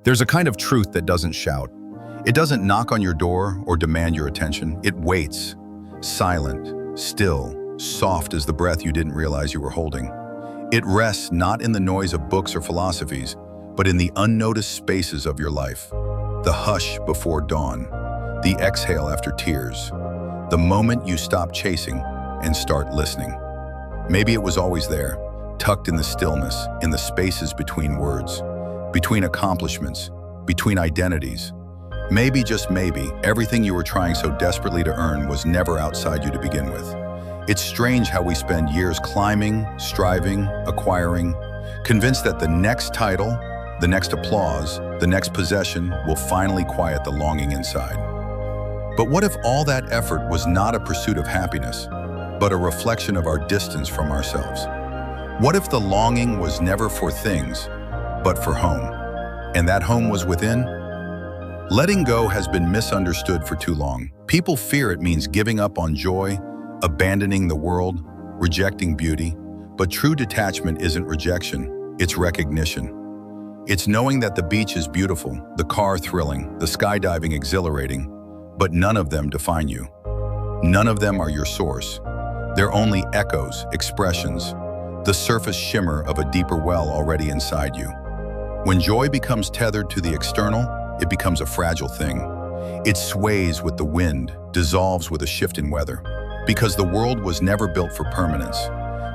There's a kind of truth that doesn't shout. It doesn't knock on your door or demand your attention. It waits, silent, still, soft as the breath you didn't realize you were holding. It rests not in the noise of books or philosophies, but in the unnoticed spaces of your life. The hush before dawn, the exhale after tears, the moment you stop chasing and start listening. Maybe it was always there, tucked in the stillness, in the spaces between words, between accomplishments, between identities. Maybe, just maybe, everything you were trying so desperately to earn was never outside you to begin with. It's strange how we spend years climbing, striving, acquiring, convinced that the next title, the next applause, the next possession will finally quiet the longing inside. But what if all that effort was not a pursuit of happiness, but a reflection of our distance from ourselves? What if the longing was never for things, but for home, and that home was within? Letting go has been misunderstood for too long. People fear it means giving up on joy, abandoning the world, rejecting beauty. But true detachment isn't rejection, it's recognition. It's knowing that the beach is beautiful, the car thrilling, the skydiving exhilarating, but none of them define you. None of them are your source. They're only echoes, expressions, the surface shimmer of a deeper well already inside you. When joy becomes tethered to the external, it becomes a fragile thing. It sways with the wind, dissolves with a shift in weather. Because the world was never built for permanence.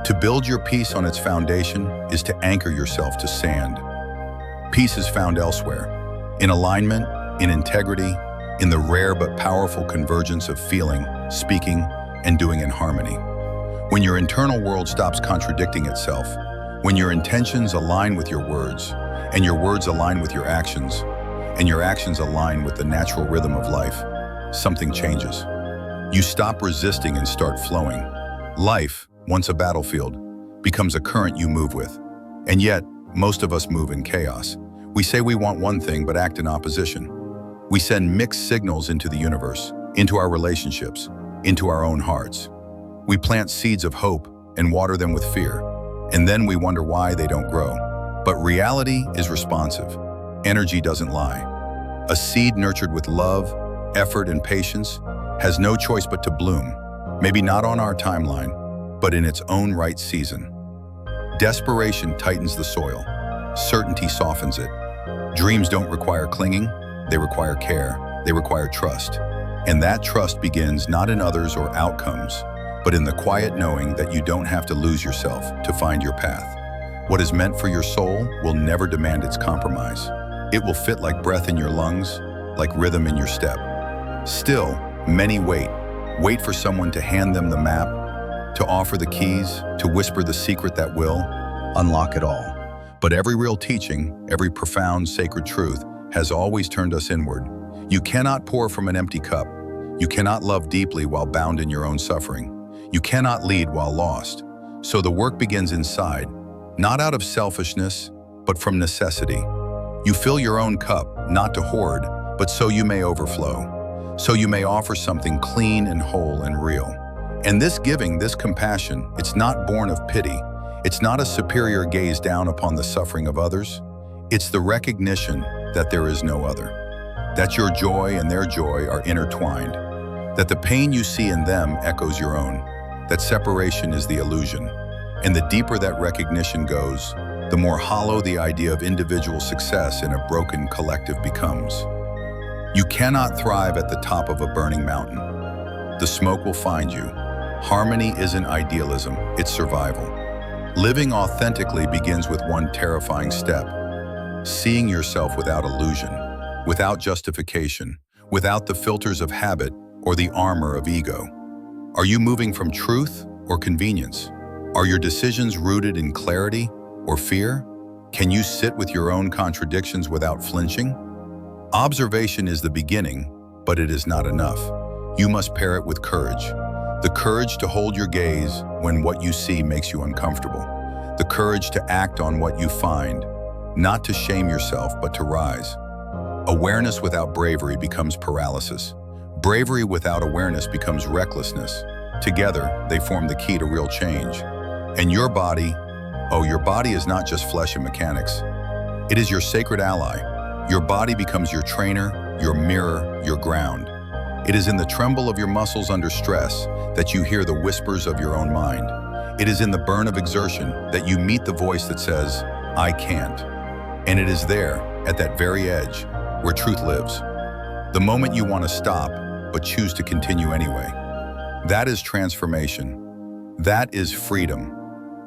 To build your peace on its foundation is to anchor yourself to sand. Peace is found elsewhere, in alignment, in integrity, in the rare but powerful convergence of feeling, speaking, and doing in harmony. When your internal world stops contradicting itself, when your intentions align with your words, and your words align with your actions, and your actions align with the natural rhythm of life, something changes. You stop resisting and start flowing. Life, once a battlefield, becomes a current you move with. And yet, most of us move in chaos. We say we want one thing but act in opposition. We send mixed signals into the universe, into our relationships, into our own hearts. We plant seeds of hope and water them with fear, and then we wonder why they don't grow. But reality is responsive. Energy doesn't lie. A seed nurtured with love, effort, and patience has no choice but to bloom, maybe not on our timeline, but in its own right season. Desperation tightens the soil. Certainty softens it. Dreams don't require clinging, they require care, they require trust. And that trust begins not in others or outcomes, but in the quiet knowing that you don't have to lose yourself to find your path. What is meant for your soul will never demand its compromise. It will fit like breath in your lungs, like rhythm in your step. Still, many wait for someone to hand them the map, to offer the keys, to whisper the secret that will unlock it all. But every real teaching, every profound sacred truth has always turned us inward. You cannot pour from an empty cup. You cannot love deeply while bound in your own suffering. You cannot lead while lost. So the work begins inside, not out of selfishness, but from necessity. You fill your own cup, not to hoard, but so you may overflow. So you may offer something clean and whole and real. And this giving, this compassion, it's not born of pity. It's not a superior gaze down upon the suffering of others. It's the recognition that there is no other. That your joy and their joy are intertwined. That the pain you see in them echoes your own. That separation is the illusion. And the deeper that recognition goes, the more hollow the idea of individual success in a broken collective becomes. You cannot thrive at the top of a burning mountain. The smoke will find you. Harmony isn't idealism, it's survival. Living authentically begins with one terrifying step. Seeing yourself without illusion, without justification, without the filters of habit or the armor of ego. Are you moving from truth or convenience? Are your decisions rooted in clarity or fear? Can you sit with your own contradictions without flinching? Observation is the beginning, but it is not enough. You must pair it with courage. The courage to hold your gaze when what you see makes you uncomfortable. The courage to act on what you find, not to shame yourself, but to rise. Awareness without bravery becomes paralysis. Bravery without awareness becomes recklessness. Together, they form the key to real change. And your body is not just flesh and mechanics. It is your sacred ally, Your body becomes your trainer, your mirror, your ground. It is in the tremble of your muscles under stress that you hear the whispers of your own mind. It is in the burn of exertion that you meet the voice that says, I can't. And it is there, at that very edge, where truth lives. The moment you want to stop, but choose to continue anyway. That is transformation. That is freedom.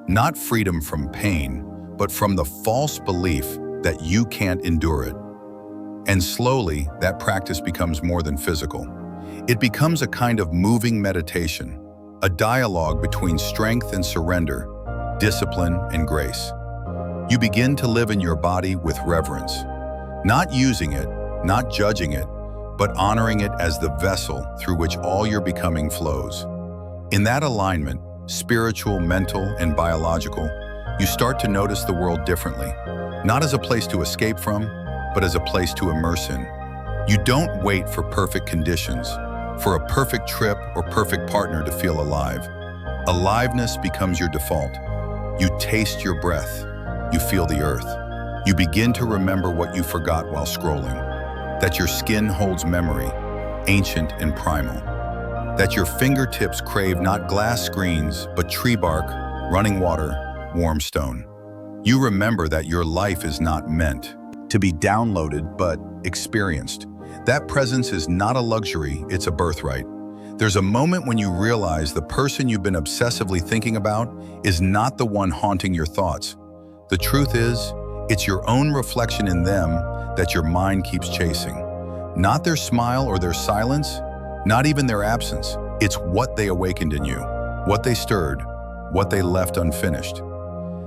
Not freedom from pain, but from the false belief that you can't endure it. And slowly, that practice becomes more than physical. It becomes a kind of moving meditation, a dialogue between strength and surrender, discipline and grace. You begin to live in your body with reverence, not using it, not judging it, but honoring it as the vessel through which all your becoming flows. In that alignment, spiritual, mental, and biological, you start to notice the world differently, not as a place to escape from, but as a place to immerse in. You don't wait for perfect conditions, for a perfect trip or perfect partner to feel alive. Aliveness becomes your default. You taste your breath. You feel the earth. You begin to remember what you forgot while scrolling. That your skin holds memory, ancient and primal. That your fingertips crave not glass screens, but tree bark, running water, warm stone. You remember that your life is not meant to be downloaded, but experienced. That presence is not a luxury, it's a birthright. There's a moment when you realize the person you've been obsessively thinking about is not the one haunting your thoughts. The truth is, it's your own reflection in them that your mind keeps chasing. Not their smile or their silence, not even their absence. It's what they awakened in you, what they stirred, what they left unfinished.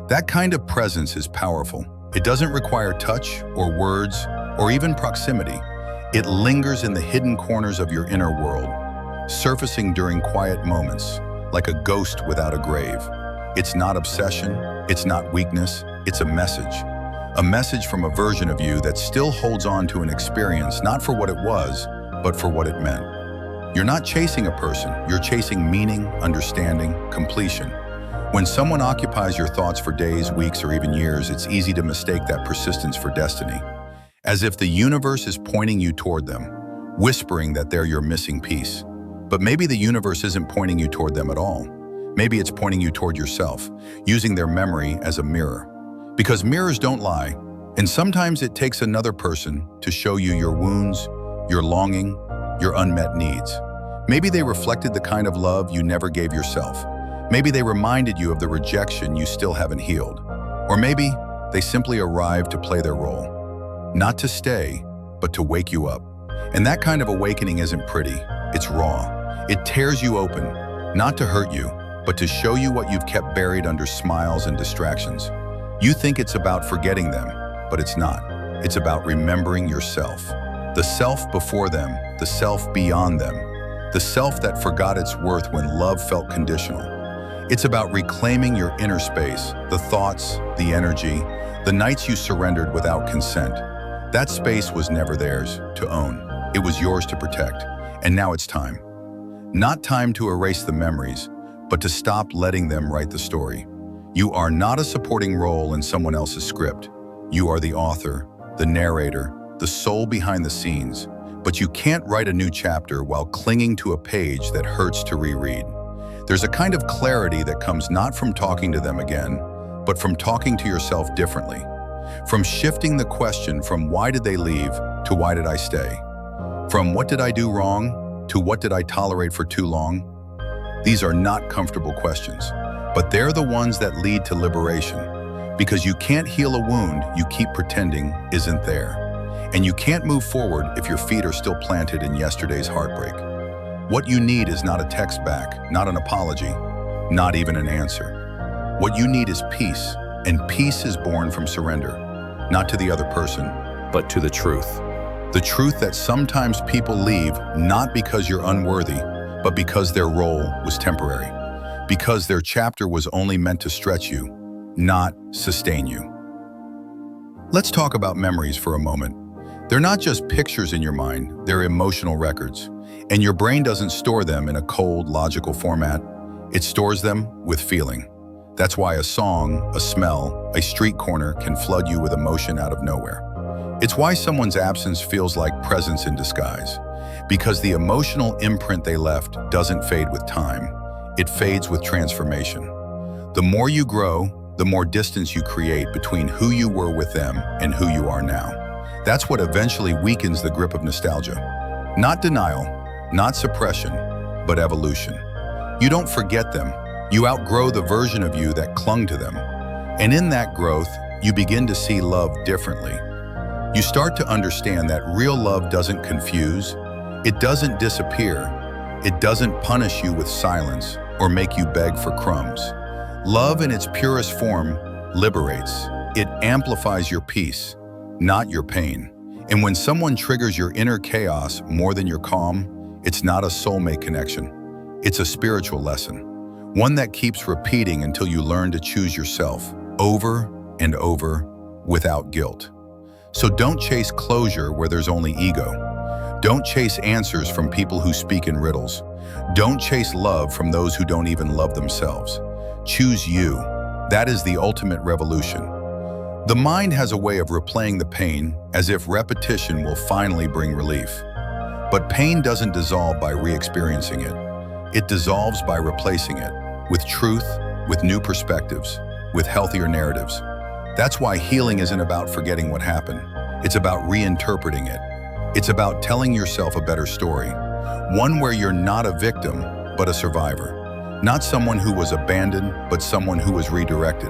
That kind of presence is powerful. It doesn't require touch or words or even proximity. It lingers in the hidden corners of your inner world, surfacing during quiet moments, like a ghost without a grave. It's not obsession, it's not weakness, it's a message from a version of you that still holds on to an experience not for what it was, but for what it meant. You're not chasing a person, you're chasing meaning, understanding, completion. When someone occupies your thoughts for days, weeks, or even years, it's easy to mistake that persistence for destiny, as if the universe is pointing you toward them, whispering that they're your missing piece. But maybe the universe isn't pointing you toward them at all. Maybe it's pointing you toward yourself, using their memory as a mirror. Because mirrors don't lie, and sometimes it takes another person to show you your wounds, your longing, your unmet needs. Maybe they reflected the kind of love you never gave yourself. Maybe they reminded you of the rejection you still haven't healed. Or maybe they simply arrived to play their role. Not to stay, but to wake you up. And that kind of awakening isn't pretty, it's raw. It tears you open, not to hurt you, but to show you what you've kept buried under smiles and distractions. You think it's about forgetting them, but it's not. It's about remembering yourself. The self before them, the self beyond them, the self that forgot its worth when love felt conditional. It's about reclaiming your inner space, the thoughts, the energy, the nights you surrendered without consent. That space was never theirs to own. It was yours to protect. And now it's time. Not time to erase the memories, but to stop letting them write the story. You are not a supporting role in someone else's script. You are the author, the narrator, the soul behind the scenes. But you can't write a new chapter while clinging to a page that hurts to reread. There's a kind of clarity that comes not from talking to them again, but from talking to yourself differently. From shifting the question from why did they leave to why did I stay? From what did I do wrong to what did I tolerate for too long? These are not comfortable questions, but they're the ones that lead to liberation. Because you can't heal a wound you keep pretending isn't there. And you can't move forward if your feet are still planted in yesterday's heartbreak. What you need is not a text back, not an apology, not even an answer. What you need is peace, and peace is born from surrender, not to the other person, but to the truth. The truth that sometimes people leave not because you're unworthy, but because their role was temporary, because their chapter was only meant to stretch you, not sustain you. Let's talk about memories for a moment. They're not just pictures in your mind, they're emotional records. And your brain doesn't store them in a cold, logical format. It stores them with feeling. That's why a song, a smell, a street corner can flood you with emotion out of nowhere. It's why someone's absence feels like presence in disguise, because the emotional imprint they left doesn't fade with time. It fades with transformation. The more you grow, the more distance you create between who you were with them and who you are now. That's what eventually weakens the grip of nostalgia. Not denial, not suppression, but evolution. You don't forget them. You outgrow the version of you that clung to them. And in that growth, you begin to see love differently. You start to understand that real love doesn't confuse, it doesn't disappear, it doesn't punish you with silence or make you beg for crumbs. Love in its purest form liberates. It amplifies your peace, not your pain. And when someone triggers your inner chaos more than your calm, it's not a soulmate connection. It's a spiritual lesson, one that keeps repeating until you learn to choose yourself over and over without guilt. So don't chase closure where there's only ego. Don't chase answers from people who speak in riddles. Don't chase love from those who don't even love themselves. Choose you. That is the ultimate revolution. The mind has a way of replaying the pain as if repetition will finally bring relief. But pain doesn't dissolve by re-experiencing it. It dissolves by replacing it with truth, with new perspectives, with healthier narratives. That's why healing isn't about forgetting what happened. It's about reinterpreting it. It's about telling yourself a better story, one where you're not a victim, but a survivor. Not someone who was abandoned, but someone who was redirected.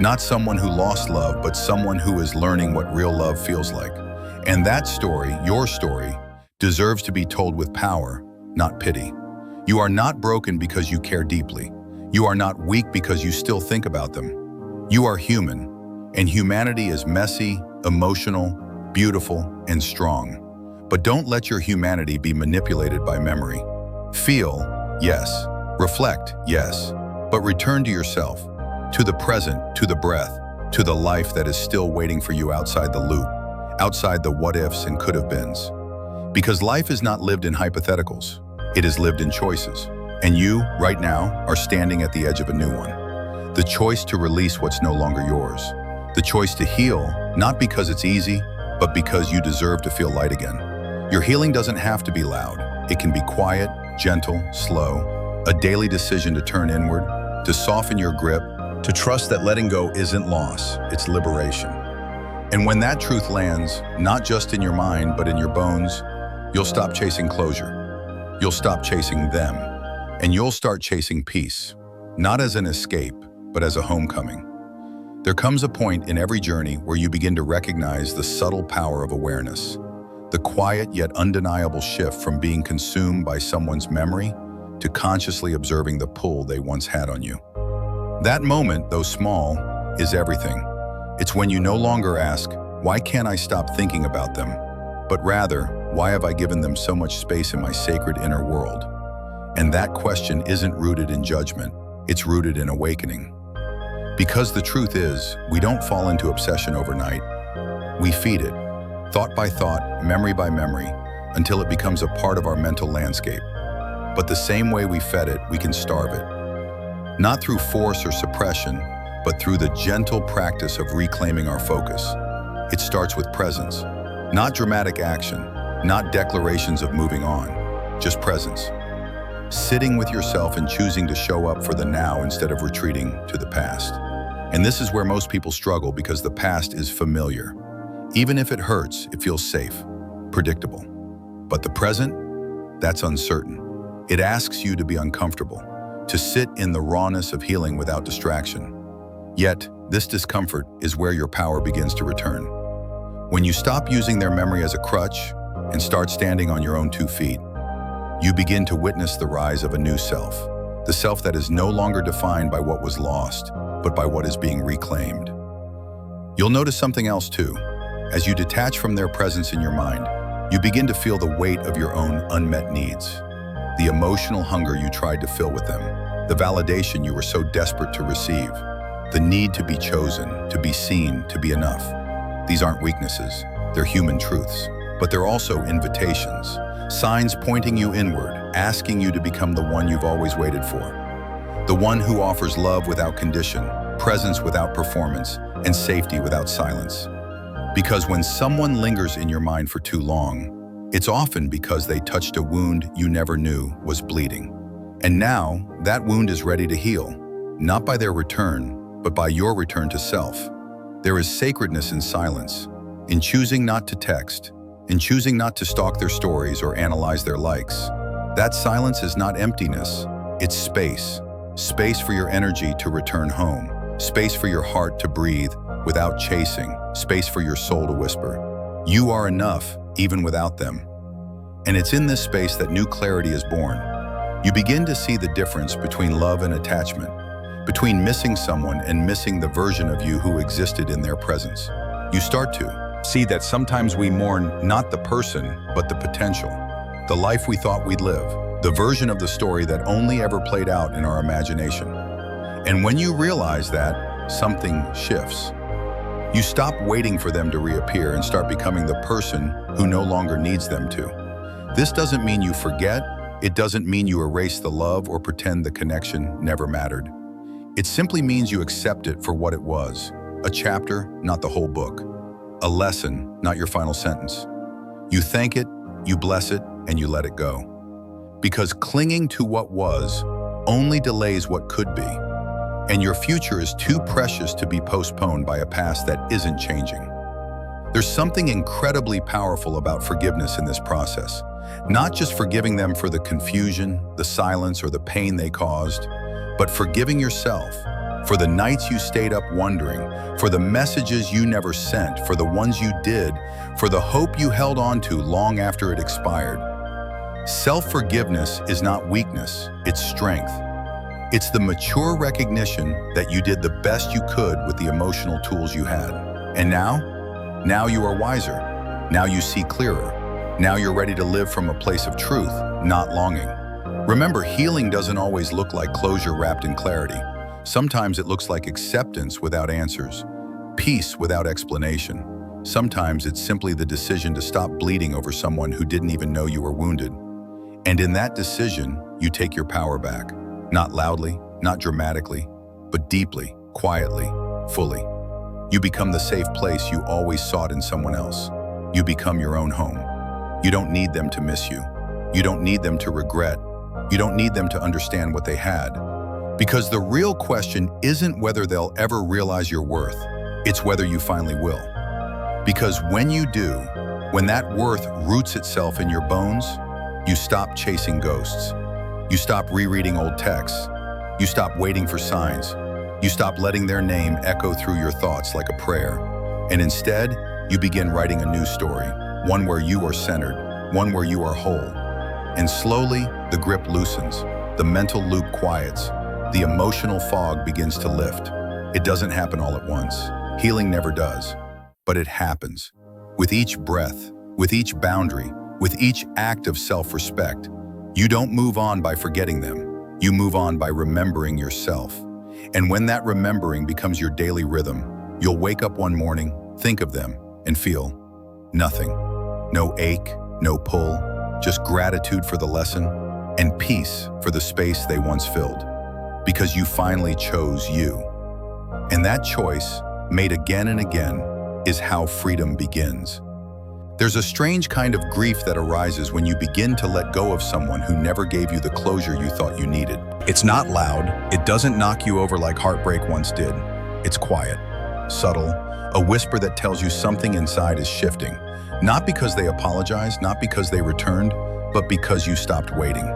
Not someone who lost love, but someone who is learning what real love feels like. And that story, your story, deserves to be told with power, not pity. You are not broken because you care deeply. You are not weak because you still think about them. You are human, and humanity is messy, emotional, beautiful, and strong. But don't let your humanity be manipulated by memory. Feel, yes. Reflect, yes. But return to yourself, to the present, to the breath, to the life that is still waiting for you outside the loop, outside the what-ifs and could-have-beens. Because life is not lived in hypotheticals. It is lived in choices. And you, right now, are standing at the edge of a new one. The choice to release what's no longer yours. The choice to heal, not because it's easy, but because you deserve to feel light again. Your healing doesn't have to be loud. It can be quiet, gentle, slow. A daily decision to turn inward, to soften your grip, to trust that letting go isn't loss, it's liberation. And when that truth lands, not just in your mind, but in your bones, you'll stop chasing closure. You'll stop chasing them. And you'll start chasing peace, not as an escape, but as a homecoming. There comes a point in every journey where you begin to recognize the subtle power of awareness, the quiet yet undeniable shift from being consumed by someone's memory to consciously observing the pull they once had on you. That moment, though small, is everything. It's when you no longer ask, why can't I stop thinking about them? But rather, why have I given them so much space in my sacred inner world? And that question isn't rooted in judgment, it's rooted in awakening. Because the truth is, we don't fall into obsession overnight. We feed it, thought by thought, memory by memory, until it becomes a part of our mental landscape. But the same way we fed it, we can starve it. Not through force or suppression, but through the gentle practice of reclaiming our focus. It starts with presence, not dramatic action, not declarations of moving on, just presence. Sitting with yourself and choosing to show up for the now instead of retreating to the past. And this is where most people struggle because the past is familiar. Even if it hurts, it feels safe, predictable. But the present, that's uncertain. It asks you to be uncomfortable, to sit in the rawness of healing without distraction. Yet, this discomfort is where your power begins to return. When you stop using their memory as a crutch and start standing on your own 2 feet, you begin to witness the rise of a new self, the self that is no longer defined by what was lost, but by what is being reclaimed. You'll notice something else too. As you detach from their presence in your mind, you begin to feel the weight of your own unmet needs. The emotional hunger you tried to fill with them, the validation you were so desperate to receive, the need to be chosen, to be seen, to be enough. These aren't weaknesses, they're human truths, but they're also invitations, signs pointing you inward, asking you to become the one you've always waited for. The one who offers love without condition, presence without performance, and safety without silence. Because when someone lingers in your mind for too long, it's often because they touched a wound you never knew was bleeding. And now, that wound is ready to heal, not by their return, but by your return to self. There is sacredness in silence, in choosing not to text, in choosing not to stalk their stories or analyze their likes. That silence is not emptiness, it's space. Space for your energy to return home, space for your heart to breathe without chasing, space for your soul to whisper. You are enough, even without them. And it's in this space that new clarity is born. You begin to see the difference between love and attachment, between missing someone and missing the version of you who existed in their presence. You start to see that sometimes we mourn not the person, but the potential, the life we thought we'd live, the version of the story that only ever played out in our imagination. And when you realize that, something shifts. You stop waiting for them to reappear and start becoming the person who no longer needs them to. This doesn't mean you forget. It doesn't mean you erase the love or pretend the connection never mattered. It simply means you accept it for what it was, a chapter, not the whole book, a lesson, not your final sentence. You thank it, you bless it, and you let it go. Because clinging to what was only delays what could be, and your future is too precious to be postponed by a past that isn't changing. There's something incredibly powerful about forgiveness in this process. Not just forgiving them for the confusion, the silence, or the pain they caused, but forgiving yourself for the nights you stayed up wondering, for the messages you never sent, for the ones you did, for the hope you held on to long after it expired. Self-forgiveness is not weakness, it's strength. It's the mature recognition that you did the best you could with the emotional tools you had. And now you are wiser. Now you see clearer. Now you're ready to live from a place of truth, not longing. Remember, healing doesn't always look like closure wrapped in clarity. Sometimes it looks like acceptance without answers, peace without explanation. Sometimes it's simply the decision to stop bleeding over someone who didn't even know you were wounded. And in that decision, you take your power back. Not loudly, not dramatically, but deeply, quietly, fully. You become the safe place you always sought in someone else. You become your own home. You don't need them to miss you. You don't need them to regret. You don't need them to understand what they had. Because the real question isn't whether they'll ever realize your worth. It's whether you finally will. Because when you do, when that worth roots itself in your bones, you stop chasing ghosts. You stop rereading old texts. You stop waiting for signs. You stop letting their name echo through your thoughts like a prayer. And instead, you begin writing a new story, one where you are centered, one where you are whole. And slowly, the grip loosens, the mental loop quiets, the emotional fog begins to lift. It doesn't happen all at once. Healing never does. But it happens. With each breath, with each boundary, with each act of self-respect, you don't move on by forgetting them. You move on by remembering yourself. And when that remembering becomes your daily rhythm, you'll wake up one morning, think of them, and feel nothing. No ache, no pull, just gratitude for the lesson and peace for the space they once filled. Because you finally chose you. And that choice, made again and again, is how freedom begins. There's a strange kind of grief that arises when you begin to let go of someone who never gave you the closure you thought you needed. It's not loud, it doesn't knock you over like heartbreak once did. It's quiet, subtle, a whisper that tells you something inside is shifting. Not because they apologized, not because they returned, but because you stopped waiting.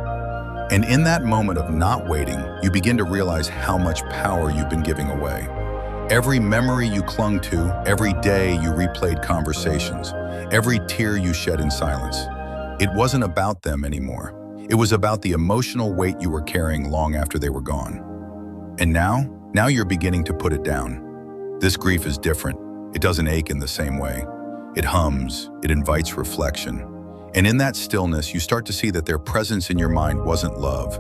And in that moment of not waiting, you begin to realize how much power you've been giving away. Every memory you clung to, every day you replayed conversations, every tear you shed in silence. It wasn't about them anymore. It was about the emotional weight you were carrying long after they were gone. And now you're beginning to put it down. This grief is different. It doesn't ache in the same way. It hums, it invites reflection. And in that stillness, you start to see that their presence in your mind wasn't love.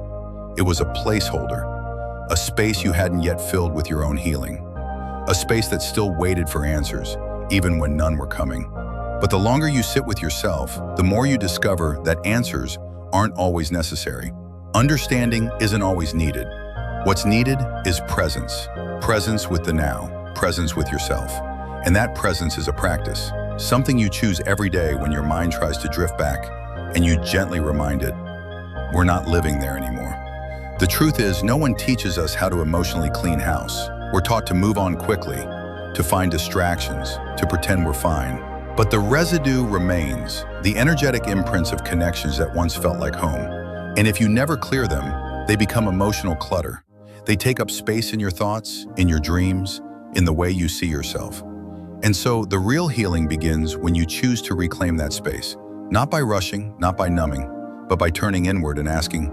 It was a placeholder, a space you hadn't yet filled with your own healing. A space that still waited for answers, even when none were coming. But the longer you sit with yourself, the more you discover that answers aren't always necessary. Understanding isn't always needed. What's needed is presence. Presence with the now, presence with yourself. And that presence is a practice, something you choose every day when your mind tries to drift back, and you gently remind it, we're not living there anymore. The truth is, no one teaches us how to emotionally clean house. We're taught to move on quickly, to find distractions, to pretend we're fine. But the residue remains, the energetic imprints of connections that once felt like home. And if you never clear them, they become emotional clutter. They take up space in your thoughts, in your dreams, in the way you see yourself. And so the real healing begins when you choose to reclaim that space, not by rushing, not by numbing, but by turning inward and asking,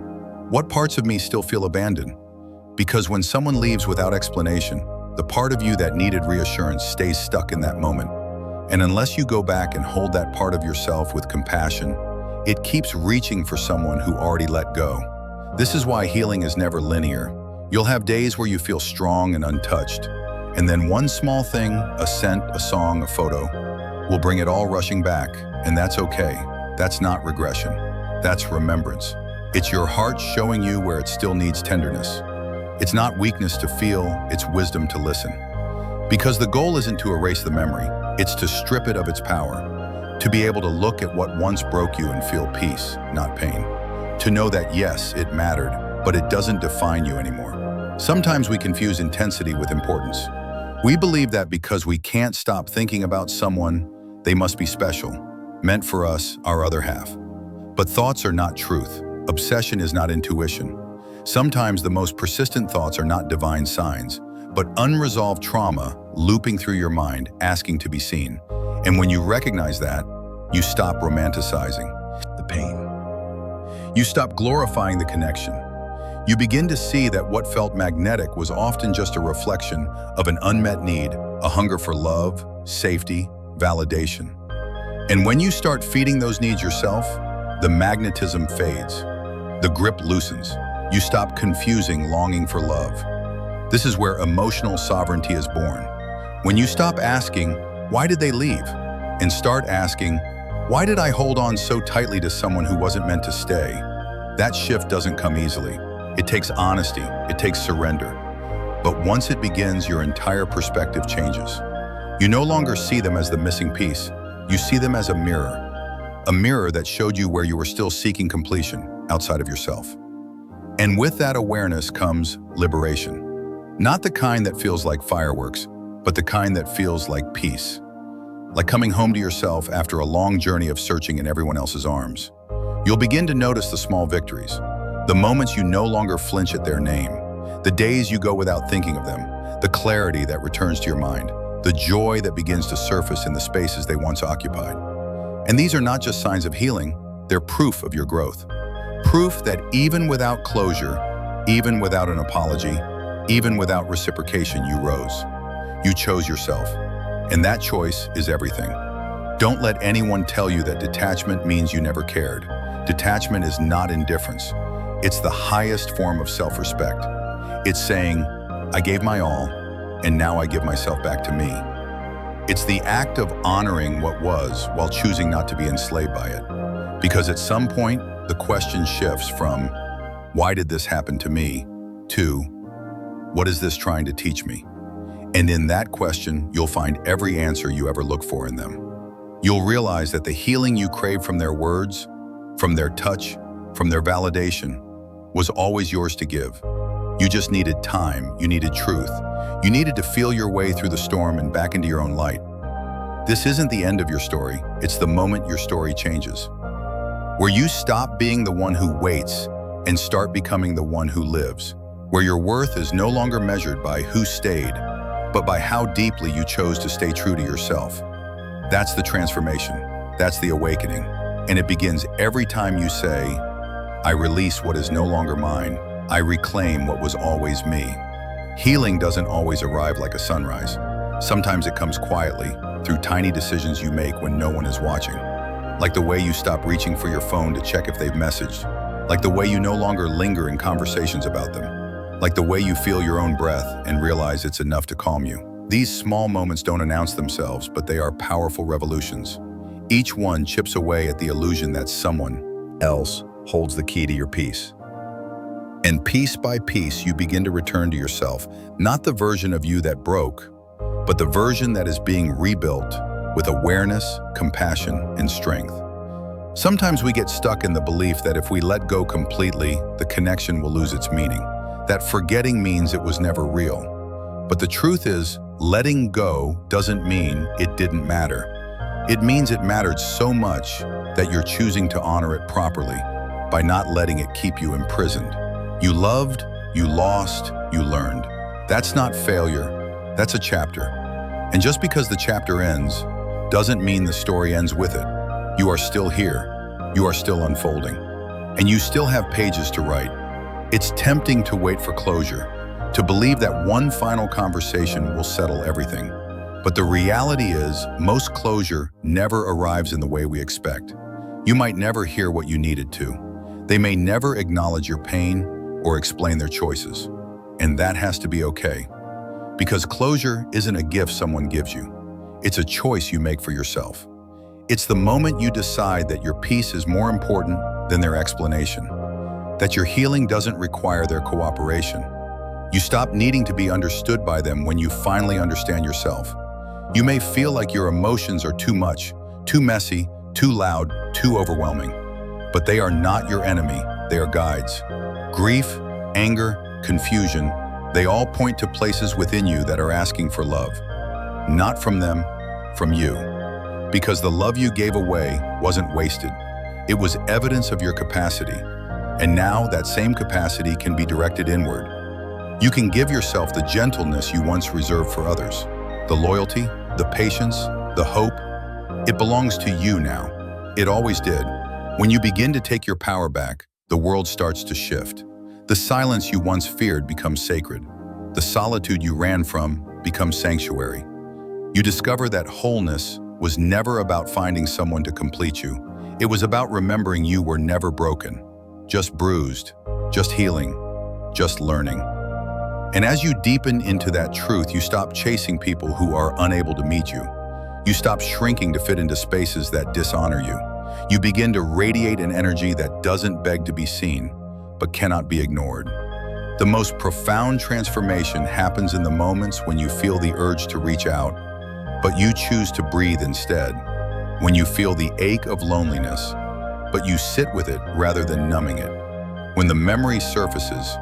what parts of me still feel abandoned? Because when someone leaves without explanation, the part of you that needed reassurance stays stuck in that moment. And unless you go back and hold that part of yourself with compassion, it keeps reaching for someone who already let go. This is why healing is never linear. You'll have days where you feel strong and untouched, and then one small thing, a scent, a song, a photo, will bring it all rushing back, and that's okay. That's not regression. That's remembrance. It's your heart showing you where it still needs tenderness. It's not weakness to feel, it's wisdom to listen. Because the goal isn't to erase the memory, it's to strip it of its power, to be able to look at what once broke you and feel peace, not pain. To know that yes, it mattered, but it doesn't define you anymore. Sometimes we confuse intensity with importance. We believe that because we can't stop thinking about someone, they must be special, meant for us, our other half. But thoughts are not truth. Obsession is not intuition. Sometimes the most persistent thoughts are not divine signs, but unresolved trauma looping through your mind, asking to be seen. And when you recognize that, you stop romanticizing the pain. You stop glorifying the connection. You begin to see that what felt magnetic was often just a reflection of an unmet need, a hunger for love, safety, validation. And when you start feeding those needs yourself, the magnetism fades. The grip loosens. You stop confusing longing for love. This is where emotional sovereignty is born. When you stop asking, why did they leave? And start asking, why did I hold on so tightly to someone who wasn't meant to stay? That shift doesn't come easily. It takes honesty, it takes surrender. But once it begins, your entire perspective changes. You no longer see them as the missing piece. You see them as a mirror that showed you where you were still seeking completion outside of yourself. And with that awareness comes liberation. Not the kind that feels like fireworks, but the kind that feels like peace. Like coming home to yourself after a long journey of searching in everyone else's arms. You'll begin to notice the small victories, the moments you no longer flinch at their name, the days you go without thinking of them, the clarity that returns to your mind, the joy that begins to surface in the spaces they once occupied. And these are not just signs of healing, they're proof of your growth. Proof that even without closure, even without an apology, even without reciprocation, you rose. You chose yourself. And that choice is everything. Don't let anyone tell you that detachment means you never cared. Detachment is not indifference. It's the highest form of self-respect. It's saying, I gave my all, and now I give myself back to me. It's the act of honoring what was while choosing not to be enslaved by it. Because at some point, the question shifts from, why did this happen to me, to, what is this trying to teach me? And in that question, you'll find every answer you ever look for in them. You'll realize that the healing you crave from their words, from their touch, from their validation, was always yours to give. You just needed time, you needed truth. You needed to feel your way through the storm and back into your own light. This isn't the end of your story, it's the moment your story changes. Where you stop being the one who waits and start becoming the one who lives. Where your worth is no longer measured by who stayed, but by how deeply you chose to stay true to yourself. That's the transformation, that's the awakening. And it begins every time you say, I release what is no longer mine. I reclaim what was always me. Healing doesn't always arrive like a sunrise. Sometimes it comes quietly, through tiny decisions you make when no one is watching. Like the way you stop reaching for your phone to check if they've messaged. Like the way you no longer linger in conversations about them. Like the way you feel your own breath and realize it's enough to calm you. These small moments don't announce themselves, but they are powerful revolutions. Each one chips away at the illusion that someone else holds the key to your peace. And piece by piece, you begin to return to yourself, not the version of you that broke, but the version that is being rebuilt with awareness, compassion, and strength. Sometimes we get stuck in the belief that if we let go completely, the connection will lose its meaning, that forgetting means it was never real. But the truth is, letting go doesn't mean it didn't matter. It means it mattered so much that you're choosing to honor it properly by not letting it keep you imprisoned. You loved, you lost, you learned. That's not failure, that's a chapter. And just because the chapter ends, doesn't mean the story ends with it. You are still here, you are still unfolding, and you still have pages to write. It's tempting to wait for closure, to believe that one final conversation will settle everything. But the reality is, most closure never arrives in the way we expect. You might never hear what you needed to. They may never acknowledge your pain or explain their choices. And that has to be okay. Because closure isn't a gift someone gives you. It's a choice you make for yourself. It's the moment you decide that your peace is more important than their explanation, that your healing doesn't require their cooperation. You stop needing to be understood by them when you finally understand yourself. You may feel like your emotions are too much, too messy, too loud, too overwhelming. But they are not your enemy, they are guides. Grief, anger, confusion, they all point to places within you that are asking for love. Not from them, from you. Because the love you gave away wasn't wasted. It was evidence of your capacity. And now that same capacity can be directed inward. You can give yourself the gentleness you once reserved for others. The loyalty, the patience, the hope. It belongs to you now. It always did. When you begin to take your power back, the world starts to shift. The silence you once feared becomes sacred. The solitude you ran from becomes sanctuary. You discover that wholeness was never about finding someone to complete you. It was about remembering you were never broken, just bruised, just healing, just learning. And as you deepen into that truth, you stop chasing people who are unable to meet you. You stop shrinking to fit into spaces that dishonor you. You begin to radiate an energy that doesn't beg to be seen, but cannot be ignored. The most profound transformation happens in the moments when you feel the urge to reach out, but you choose to breathe instead. When you feel the ache of loneliness, but you sit with it rather than numbing it. When the memory surfaces,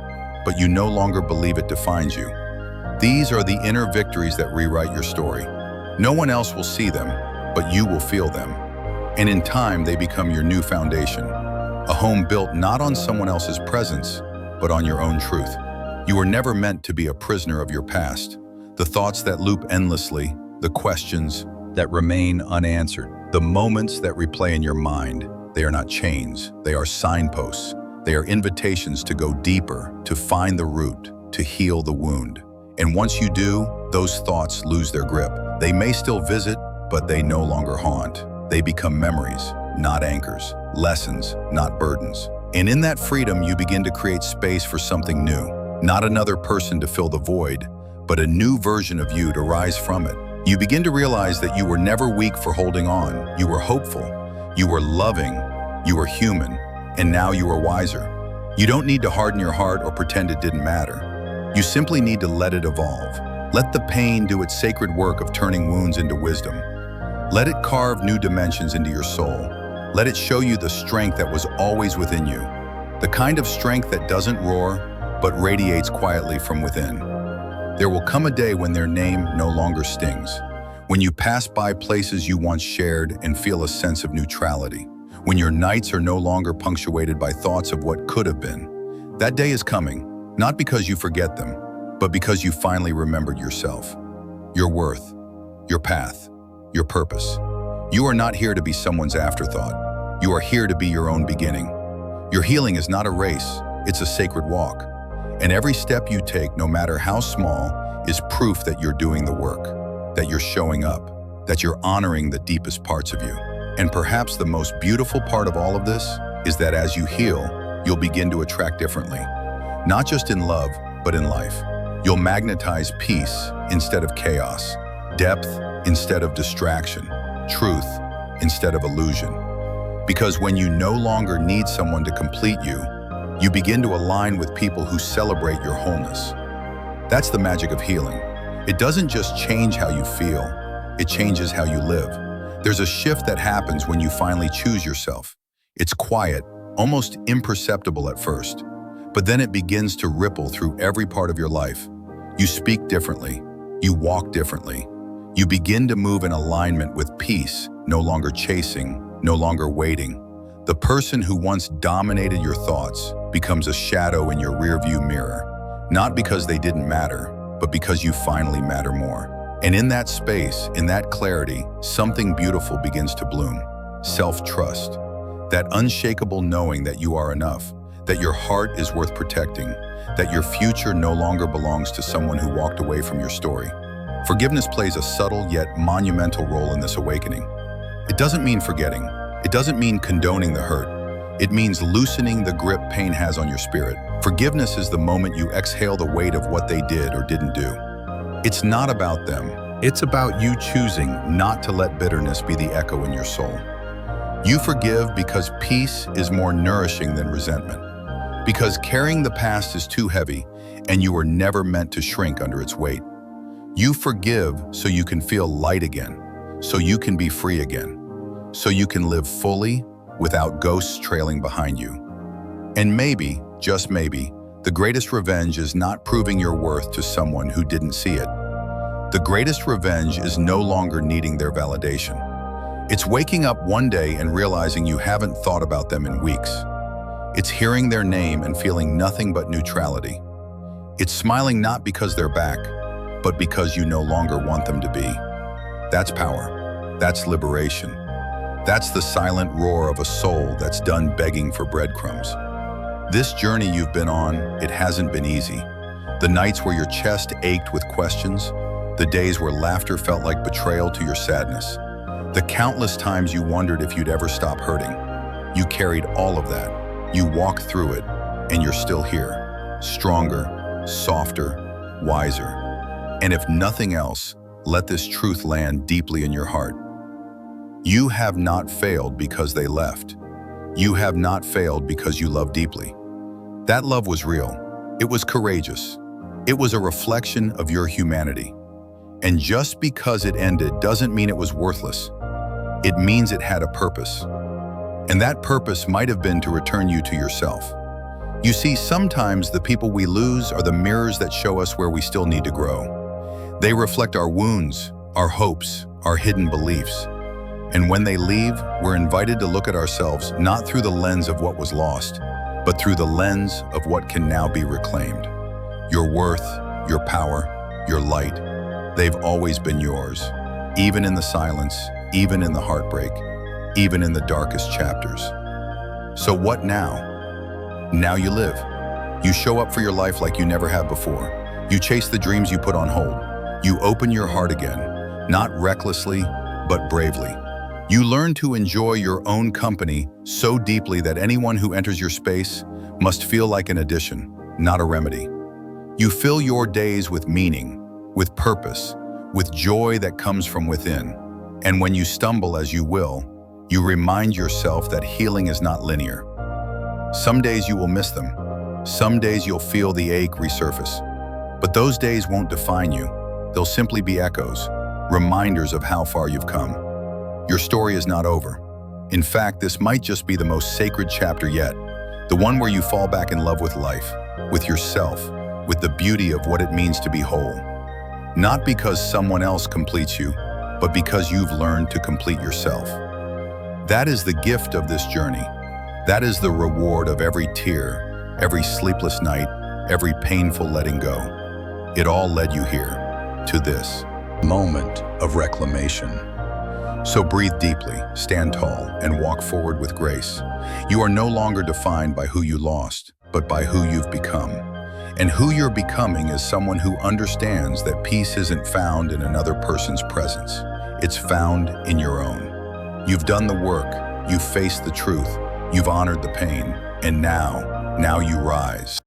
but you no longer believe it defines you. These are the inner victories that rewrite your story. No one else will see them, but you will feel them. And in time, they become your new foundation. A home built not on someone else's presence, but on your own truth. You were never meant to be a prisoner of your past. The thoughts that loop endlessly, the questions that remain unanswered, the moments that replay in your mind, they are not chains, they are signposts. They are invitations to go deeper, to find the root, to heal the wound. And once you do, those thoughts lose their grip. They may still visit, but they no longer haunt. They become memories, not anchors, lessons, not burdens. And in that freedom, you begin to create space for something new. Not another person to fill the void, but a new version of you to rise from it. You begin to realize that you were never weak for holding on. You were hopeful, you were loving, you were human. And now you are wiser. You don't need to harden your heart or pretend it didn't matter. You simply need to let it evolve. Let the pain do its sacred work of turning wounds into wisdom. Let it carve new dimensions into your soul. Let it show you the strength that was always within you. The kind of strength that doesn't roar, but radiates quietly from within. There will come a day when their name no longer stings. When you pass by places you once shared and feel a sense of neutrality. When your nights are no longer punctuated by thoughts of what could have been. That day is coming, not because you forget them, but because you finally remembered yourself, your worth, your path, your purpose. You are not here to be someone's afterthought. You are here to be your own beginning. Your healing is not a race, it's a sacred walk. And every step you take, no matter how small, is proof that you're doing the work, that you're showing up, that you're honoring the deepest parts of you. And perhaps the most beautiful part of all of this is that as you heal, you'll begin to attract differently. Not just in love, but in life. You'll magnetize peace instead of chaos, depth instead of distraction, truth instead of illusion. Because when you no longer need someone to complete you, you begin to align with people who celebrate your wholeness. That's the magic of healing. It doesn't just change how you feel, it changes how you live. There's a shift that happens when you finally choose yourself. It's quiet, almost imperceptible at first, but then it begins to ripple through every part of your life. You speak differently, you walk differently. You begin to move in alignment with peace, no longer chasing, no longer waiting. The person who once dominated your thoughts becomes a shadow in your rearview mirror, not because they didn't matter, but because you finally matter more. And in that space, in that clarity, something beautiful begins to bloom. Self-trust. That unshakable knowing that you are enough, that your heart is worth protecting, that your future no longer belongs to someone who walked away from your story. Forgiveness plays a subtle yet monumental role in this awakening. It doesn't mean forgetting. It doesn't mean condoning the hurt. It means loosening the grip pain has on your spirit. Forgiveness is the moment you exhale the weight of what they did or didn't do. It's not about them. It's about you choosing not to let bitterness be the echo in your soul. You forgive because peace is more nourishing than resentment. Because carrying the past is too heavy, and you were never meant to shrink under its weight. You forgive so you can feel light again, so you can be free again, so you can live fully without ghosts trailing behind you. And maybe, just maybe, the greatest revenge is not proving your worth to someone who didn't see it. The greatest revenge is no longer needing their validation. It's waking up one day and realizing you haven't thought about them in weeks. It's hearing their name and feeling nothing but neutrality. It's smiling not because they're back, but because you no longer want them to be. That's power. That's liberation. That's the silent roar of a soul that's done begging for breadcrumbs. This journey you've been on, it hasn't been easy. The nights where your chest ached with questions, the days where laughter felt like betrayal to your sadness, the countless times you wondered if you'd ever stop hurting. You carried all of that. You walked through it, and you're still here. Stronger, softer, wiser. And if nothing else, let this truth land deeply in your heart. You have not failed because they left. You have not failed because you love deeply. That love was real. It was courageous. It was a reflection of your humanity. And just because it ended doesn't mean it was worthless. It means it had a purpose. And that purpose might have been to return you to yourself. You see, sometimes the people we lose are the mirrors that show us where we still need to grow. They reflect our wounds, our hopes, our hidden beliefs. And when they leave, we're invited to look at ourselves not through the lens of what was lost, but through the lens of what can now be reclaimed. Your worth, your power, your light, they've always been yours, even in the silence, even in the heartbreak, even in the darkest chapters. So what now? Now you live. You show up for your life like you never have before. You chase the dreams you put on hold. You open your heart again, not recklessly, but bravely. You learn to enjoy your own company so deeply that anyone who enters your space must feel like an addition, not a remedy. You fill your days with meaning, with purpose, with joy that comes from within. And when you stumble, as you will, you remind yourself that healing is not linear. Some days you will miss them. Some days you'll feel the ache resurface. But those days won't define you. They'll simply be echoes, reminders of how far you've come. Your story is not over. In fact, this might just be the most sacred chapter yet, the one where you fall back in love with life, with yourself, with the beauty of what it means to be whole. Not because someone else completes you, but because you've learned to complete yourself. That is the gift of this journey. That is the reward of every tear, every sleepless night, every painful letting go. It all led you here, to this moment of reclamation. So breathe deeply, stand tall, and walk forward with grace. You are no longer defined by who you lost, but by who you've become. And who you're becoming is someone who understands that peace isn't found in another person's presence. It's found in your own. You've done the work, you've faced the truth, you've honored the pain, and now you rise.